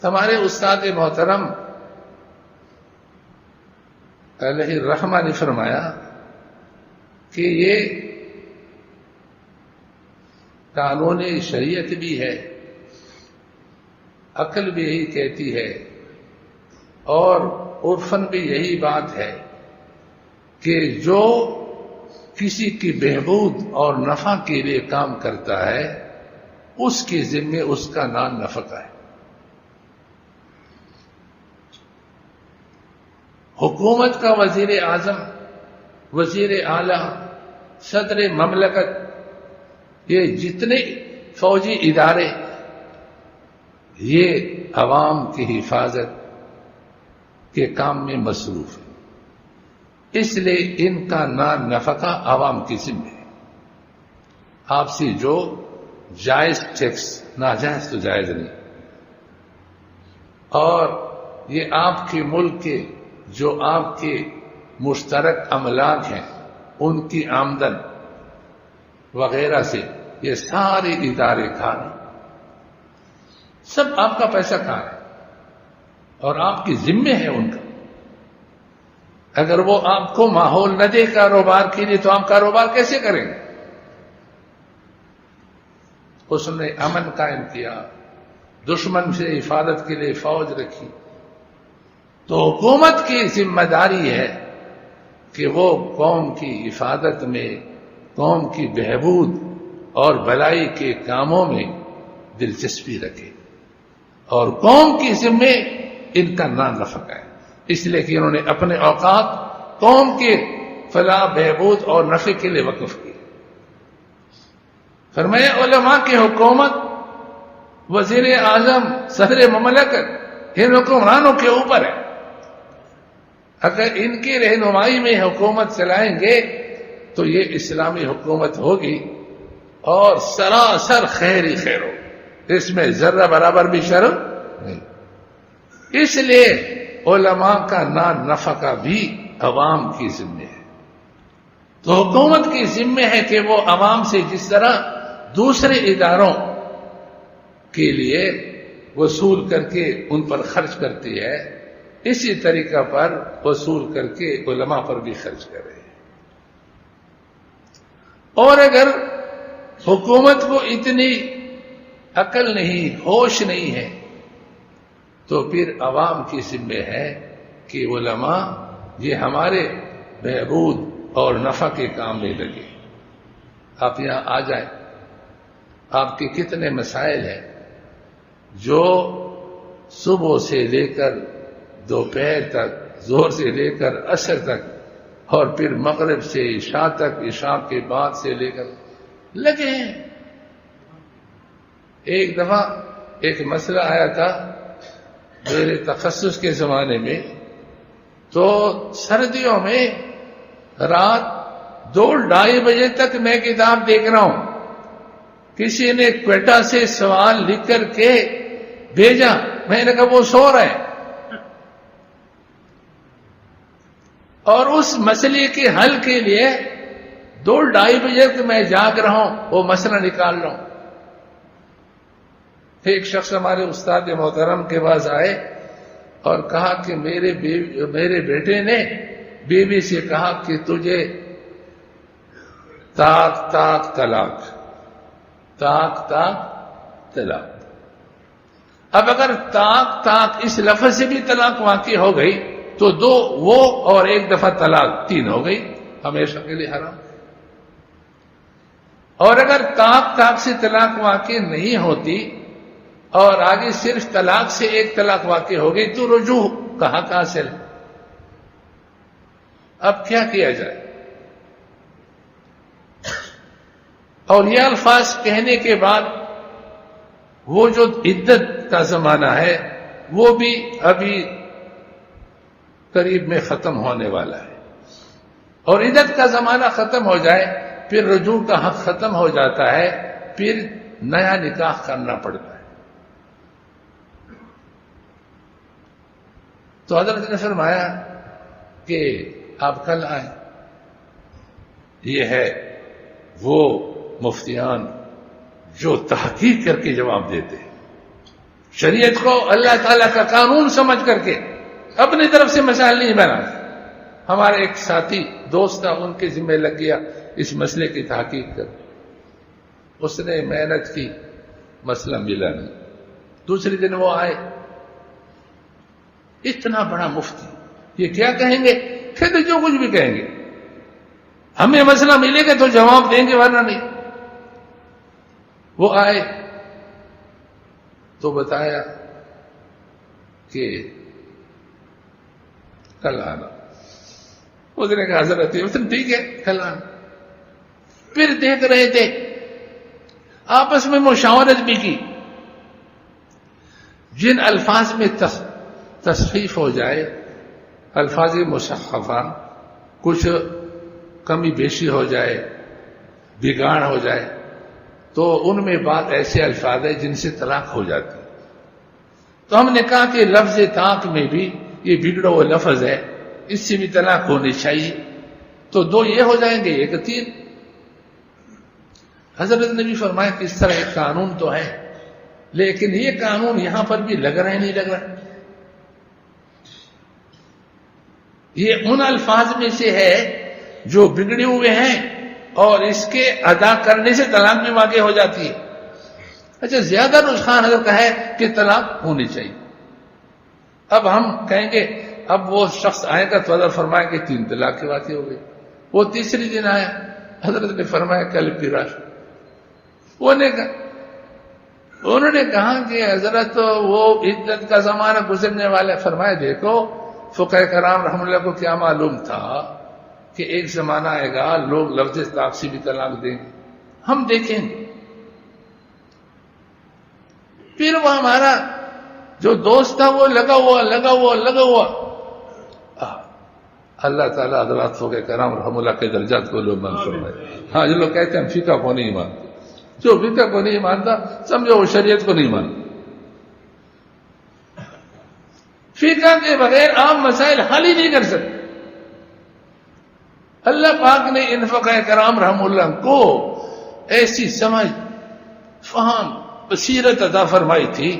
ہمارے استاد محترم علیہ الرحمہ نے فرمایا کہ یہ قانون شریعت بھی ہے، عقل بھی یہی کہتی ہے اور عرفاً بھی یہی بات ہے کہ جو کسی کی بہبود اور نفع کے لیے کام کرتا ہے اس کے ذمے اس کا نان نفقہ ہے۔ حکومت کا وزیر اعظم، وزیر اعلیٰ، صدر مملکت، یہ جتنے فوجی ادارے یہ عوام کی حفاظت کے کام میں مصروف ہے، اس لیے ان کا نان نفقہ عوام کی ذمہ ہے۔ آپ سے جو جائز ٹیکس، ناجائز تو جائز نہیں، اور یہ آپ کے ملک کے جو آپ کے مشترک املاک ہیں ان کی آمدن وغیرہ سے یہ سارے ادارے کھا رہے، سب آپ کا پیسہ کھا رہے اور آپ کی ذمہ ہے ان کا۔ اگر وہ آپ کو ماحول نہ دے کاروبار کے لیے تو آپ کاروبار کیسے کریں گے؟ اس نے امن قائم کیا، دشمن سے حفاظت کے لیے فوج رکھی، تو حکومت کی ذمہ داری ہے کہ وہ قوم کی حفاظت میں، قوم کی بہبود اور بھلائی کے کاموں میں دلچسپی رکھے، اور قوم کی ذمہ ان کا نان نفقہ ہے، اس لیے کہ انہوں نے اپنے اوقات قوم کے فلاح، بہبود اور نفع کے لیے وقف کیے۔ فرمایا علماء کی حکومت، وزیر اعظم، صدر مملکت ان حکمرانوں کے اوپر ہے، اگر ان کی رہنمائی میں حکومت چلائیں گے تو یہ اسلامی حکومت ہوگی اور سراسر خیر ہی خیر ہو، اس میں ذرہ برابر بھی شرم نہیں۔ اس لیے علماء کا نان نفقہ بھی عوام کی ذمہ ہے، تو حکومت کی ذمہ ہے کہ وہ عوام سے جس طرح دوسرے اداروں کے لیے وصول کر کے ان پر خرچ کرتی ہے، اسی طریقہ پر وصول کر کے علماء پر بھی خرچ کرے۔ اور اگر حکومت کو اتنی عقل نہیں، ہوش نہیں ہے، تو پھر عوام کی ذمہ ہے کہ علماء یہ ہمارے بہبود اور نفع کے کام میں لگے۔ آپ یہاں آ جائیں، آپ کے کتنے مسائل ہیں جو صبح سے لے کر دوپہر تک، ظہر سے لے کر عصر تک، اور پھر مغرب سے عشاء تک، عشاء کے بعد سے لے کر لگے ہیں۔ ایک دفعہ ایک مسئلہ آیا تھا میرے تخصص کے زمانے میں، تو سردیوں میں رات 2-2:30 بجے تک میں کتاب دیکھ رہا ہوں، کسی نے کوئٹہ سے سوال لکھ کر کے بھیجا، میں نے کہا وہ سو رہے ہیں، اور اس مسئلے کے حل کے لیے 2-2:30 بجے تک میں جاگ رہا ہوں، وہ مسئلہ نکال رہا ہوں۔ ایک شخص ہمارے استاد محترم کے پاس آئے اور کہا کہ میرے بیٹے نے بیوی سے کہا کہ تجھے طاق طلاق، طاق طلاق۔ اب اگر طاق اس لفظ سے بھی طلاق واقع ہو گئی تو 2 وہ اور 1 دفعہ طلاق 3 ہو گئی، ہمیشہ کے لیے حرام۔ اور اگر طاق سے طلاق واقع نہیں ہوتی اور آگے صرف طلاق سے 1 طلاق واقع ہو گئی تو رجوع کا حق حاصل ہے۔ اب کیا کیا جائے؟ اور یہ الفاظ کہنے کے بعد وہ جو عدت کا زمانہ ہے وہ بھی ابھی قریب میں ختم ہونے والا ہے، اور عدت کا زمانہ ختم ہو جائے پھر رجوع کا حق ختم ہو جاتا ہے، پھر نیا نکاح کرنا پڑتا ہے۔ تو حضرت نے فرمایا کہ آپ کل آئیں، یہ ہے وہ مفتیان جو تحقیق کر کے جواب دیتے ہیں۔ شریعت کو اللہ تعالیٰ کا قانون سمجھ کر کے اپنی طرف سے مسائل نہیں بنا. ہمارے ایک ساتھی دوست تھا، ان کے ذمہ لگ گیا اس مسئلے کی تحقیق کر. اس نے محنت کی، مسئلہ ملا نہیں. دوسرے دن وہ آئے، اتنا بڑا مفتی، یہ کیا کہیں گے؟ کہتے جو کچھ بھی کہیں گے، ہمیں مسئلہ ملے گا تو جواب دیں گے ورنہ نہیں. وہ آئے تو بتایا کہ کل آنا. اس نے کہا حضرت ٹھیک ہے کل آنا. پھر دیکھ رہے تھے، آپس میں مشاورت بھی کی. جن الفاظ میں تصحیف ہو جائے، الفاظ مصحفہ، کچھ کمی بیشی ہو جائے، بگاڑ ہو جائے، تو ان میں بات ایسے الفاظ ہیں جن سے طلاق ہو جاتی. تو ہم نے کہا کہ لفظ طاق میں بھی یہ بگڑا ہوا لفظ ہے، اس سے بھی طلاق ہونی چاہیے. تو دو یہ ہو جائیں گے، ایک تین. حضرت نے بھی فرمایا کہ اس طرح ایک قانون تو ہے، لیکن یہ قانون یہاں پر بھی لگ رہا ہے نہیں لگ رہا. یہ ان الفاظ میں سے ہے جو بگڑے ہوئے ہیں اور اس کے ادا کرنے سے طلاق بھی واقع ہو جاتی ہے. اچھا، زیادہ رجحان حضرت کا ہے کہ طلاق ہونی چاہیے. اب ہم کہیں گے، اب وہ شخص آئے گا تو حضرت فرمایا کہ 3 طلاق کی واقع ہو گئی. وہ تیسری دن آیا، حضرت نے فرمایا کل پھر آ. انہوں نے کہا کہ حضرت وہ عدت کا زمانہ گزرنے والا. فرمایا دیکھو فقہ کرام رحم اللہ کو کیا معلوم تھا کہ ایک زمانہ آئے گا لوگ لفظ طاق سے بھی طلاق دیں گے، ہم دیکھیں گے. پھر وہ ہمارا جو دوست تھا وہ لگا ہوا. اللہ تعالیٰ حضرات فقہ کرام رحم اللہ کے درجات کو لوگ مان فرمائے. ہاں، جو لوگ کہتے ہیں ہم فقہ کو نہیں مانتے، جو فقہ کو نہیں مانتا سمجھو وہ شریعت کو نہیں مانتا. فقہ کے بغیر آپ مسائل حل ہی نہیں کر سکتے. اللہ پاک نے ان فقہ کرام رحم اللہ کو ایسی سمجھ، فہم، بصیرت عطا فرمائی تھی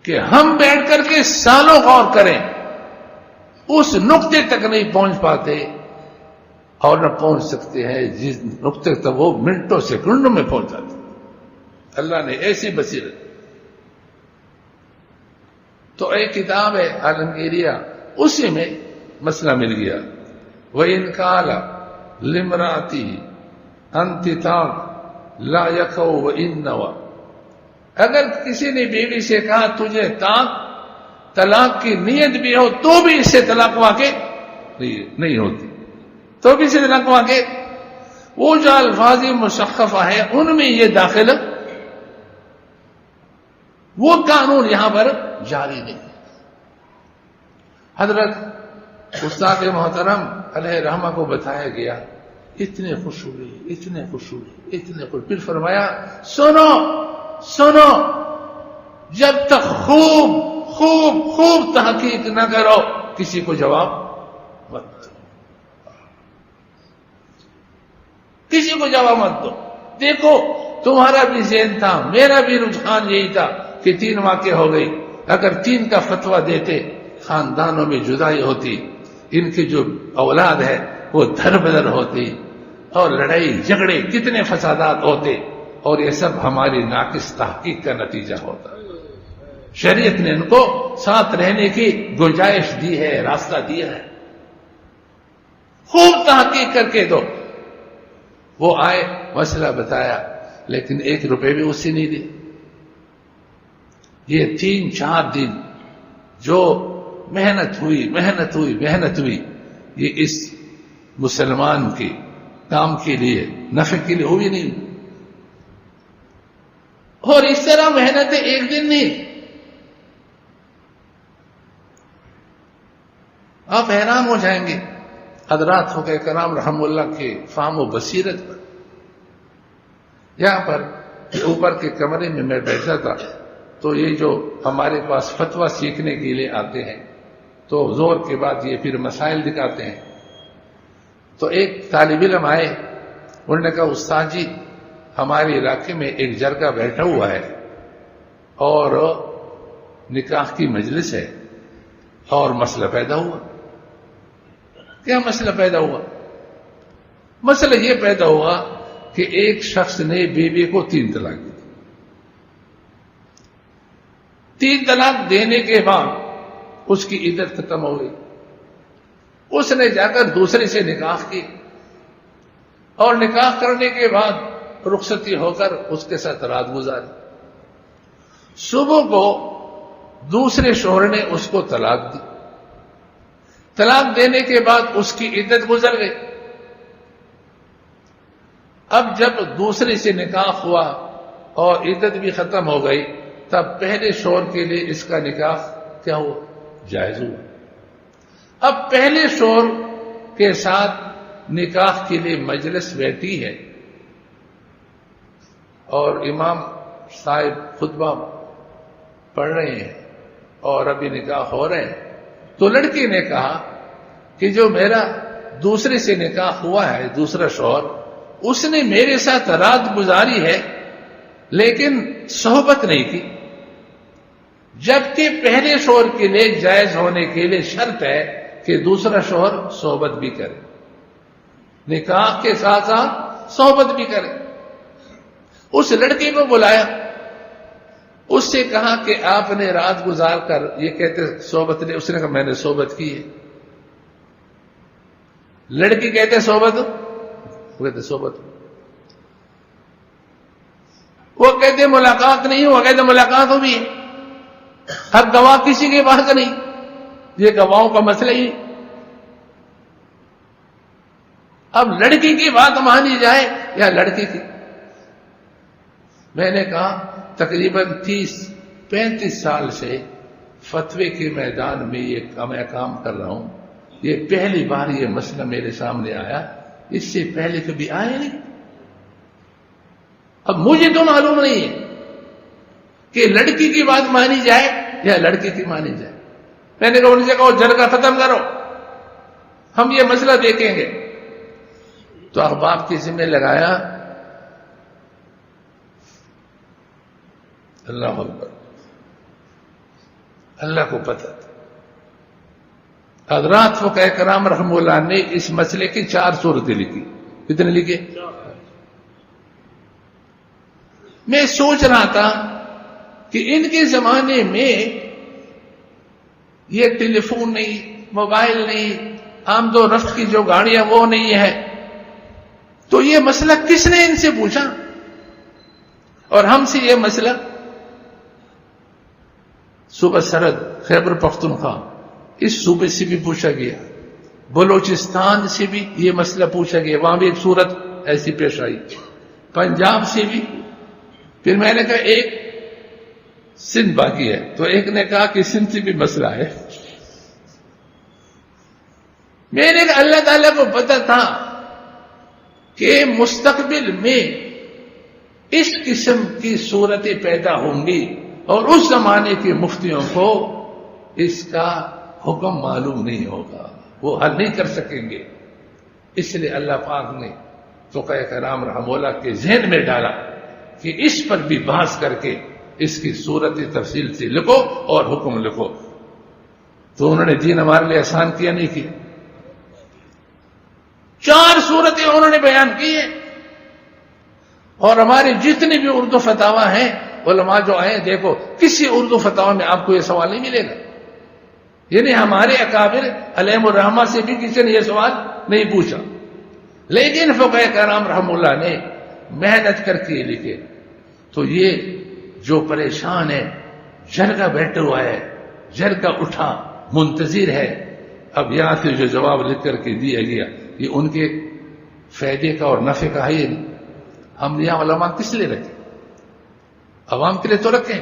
کہ ہم بیٹھ کر کے سالوں غور کریں اس نقطے تک نہیں پہنچ پاتے اور نہ پہنچ سکتے ہیں جس نقطے تک وہ منٹوں سیکنڈوں میں پہنچ جاتے. اللہ نے ایسی بصیرت. تو ایک کتاب ہے عالمگیریہ، اسی میں مسئلہ مل گیا. وَإِنْ قَالَ لِامْرَأَتِهِ أَنْتِ طَاق لَا يَقَعُ وَإِنْ نَوَى. اگر کسی نے بیوی سے کہا تجھے طلاق کی نیت بھی ہو تو بھی اس سے طلاق واقع نہیں ہوتی، تو بھی اس سے طلاق واقع. وہ جو الفاظ مصحفہ ہے ان میں یہ داخل، وہ قانون یہاں پر جاری نہیں. حضرت استاد محترم علیہ رحمہ کو بتایا گیا، اتنے خوش ہوئے. پھر فرمایا سنو، جب تک خوب تحقیق نہ کرو کسی کو جواب مت دو. کسی کو جواب مت دو. دیکھو تمہارا بھی ذہن تھا، میرا بھی رجحان یہی تھا کہ 3 واقع ہو گئی. اگر 3 کا فتویٰ دیتے خاندانوں میں جدائی ہوتی، ان کی جو اولاد ہے وہ دھر بدر ہوتی اور لڑائی جھگڑے کتنے فسادات ہوتے، اور یہ سب ہماری ناقص تحقیق کا نتیجہ ہوتا. شریعت نے ان کو ساتھ رہنے کی گنجائش دی ہے، راستہ دیا ہے. خوب تحقیق کر کے دو. وہ آئے، مسئلہ بتایا، لیکن 1 روپے بھی اس سے نہیں دی. یہ 3-4 دن جو محنت ہوئی، یہ اس مسلمان کے کام کے لیے، نفع کے لیے ہوئی نہیں. اور اس طرح محنتیں 1 دن نہیں. آپ حیران ہو جائیں گے حضرات فقہ کرام رحم اللہ کے فہم و بصیرت پر. یہاں پر اوپر کے کمرے میں میں بیٹھا تھا تو یہ جو ہمارے پاس فتویٰ سیکھنے کے لیے آتے ہیں تو زور کے بعد یہ پھر مسائل دکھاتے ہیں. تو ایک طالب علم آئے، انہوں نے کہا استاد جی ہمارے علاقے میں ایک جرگہ بیٹھا ہوا ہے اور نکاح کی مجلس ہے اور مسئلہ پیدا ہوا. کیا مسئلہ پیدا ہوا؟ مسئلہ یہ پیدا ہوا کہ ایک شخص نے بیوی کو 3 طلاق دی. 3 طلاق دینے کے بعد اس کی عدت ختم ہو گئی. اس نے جا کر دوسرے سے نکاح کی اور نکاح کرنے کے بعد رخصتی ہو کر اس کے ساتھ رات گزاری. صبح کو دوسرے شوہر نے اس کو طلاق دی. طلاق دینے کے بعد اس کی عدت گزر گئی. اب جب دوسرے سے نکاح ہوا اور عدت بھی ختم ہو گئی تب پہلے شوہر کے لیے اس کا نکاح کیا ہوا؟ جائز ہوا. اب پہلے شوہر کے ساتھ نکاح کے لیے مجلس بیٹھی ہے اور امام صاحب خطبہ پڑھ رہے ہیں اور ابھی نکاح ہو رہے ہیں. تو لڑکی نے کہا کہ جو میرا دوسرے سے نکاح ہوا ہے دوسرا شوہر, اس نے میرے ساتھ رات گزاری ہے لیکن صحبت نہیں کی, جبکہ پہلے شوہر کے لیے جائز ہونے کے لیے شرط ہے کہ دوسرا شوہر صحبت بھی کرے, نکاح کے ساتھ ساتھ صحبت بھی کرے. اس لڑکی کو بلایا, اس سے کہا کہ آپ نے رات گزار کر یہ کہتے صحبت نے, اس نے کہا میں نے صحبت کی ہے. لڑکی کہتے صحبت, وہ کہتے صحبت, وہ کہتے ملاقات نہیں, وہ کہتے ملاقات ہو بھی ہے. اب گواہ کسی کے پاس نہیں, یہ گواہوں کا مسئلہ ہی. اب لڑکی کی بات مانی جائے یا لڑکی کی؟ میں نے کہا تقریباً 30-35 سال سے فتوے کے میدان میں میں کام کر رہا ہوں, یہ پہلی بار یہ مسئلہ میرے سامنے آیا, اس سے پہلے کبھی آیا نہیں. اب مجھے تو معلوم نہیں ہے کہ لڑکی کی بات مانی جائے یا لڑکی کی مانی جائے. میں نے کہا ان سے کہو جرگہ ختم کرو, ہم یہ مسئلہ دیکھیں گے. تو احباب کے ذمہ لگایا, اللہ اکبر, اللہ کو پتہ تھا. حضرات فقہ کرام رحمہ اللہ نے اس مسئلے کی 4 صورتیں لکھی. کتنے لکھے؟ میں سوچ رہا تھا کہ ان کے زمانے میں یہ ٹیلی فون نہیں, موبائل نہیں, آمد و رفت کی جو گاڑیاں وہ نہیں ہے, تو یہ مسئلہ کس نے ان سے پوچھا؟ اور ہم سے یہ مسئلہ صوبہ سرحد خیبر پختونخوا اس صوبے سے بھی پوچھا گیا, بلوچستان سے بھی یہ مسئلہ پوچھا گیا, وہاں بھی ایک صورت ایسی پیش آئی, پنجاب سے بھی. پھر میں نے کہا ایک سندھ باقی ہے, تو ایک نے کہا کہ سندھ سے بھی مسئلہ ہے. میں نے کہا اللہ تعالیٰ کو پتہ تھا کہ مستقبل میں اس قسم کی صورتیں پیدا ہوں گی اور اس زمانے کے مفتیوں کو اس کا حکم معلوم نہیں ہوگا, وہ حل نہیں کر سکیں گے. اس لیے اللہ پاک نے فقہ کرام رحمہ اللہ کے ذہن میں ڈالا کہ اس پر بھی بحث کر کے اس کی صورت تفصیل سے لکھو اور حکم لکھو. تو انہوں نے دین ہمارے لیے آسان کیا نہیں کیا. 4 صورتیں انہوں نے بیان کی ہیں, اور ہمارے جتنے بھی اردو فتاوی ہیں علماء جو آئے, دیکھو کسی اردو فتاوی میں آپ کو یہ سوال نہیں ملے گا. یعنی ہمارے اکابر علیہم الرحمہ سے بھی کسی نے یہ سوال نہیں پوچھا, لیکن فقہ کرام رحمہ اللہ نے محنت کر کے لکھے. تو یہ جو پریشان ہے, جرگہ بیٹھا ہوا ہے, جرگہ اٹھا منتظر ہے, اب یہاں سے جو جواب لکھ کر کے دیا گیا یہ ان کے فائدے کا اور نفع کا ہے. ہم یہاں علماء کس لیے رکھیں؟ عوام کے لیے تو رکھیں.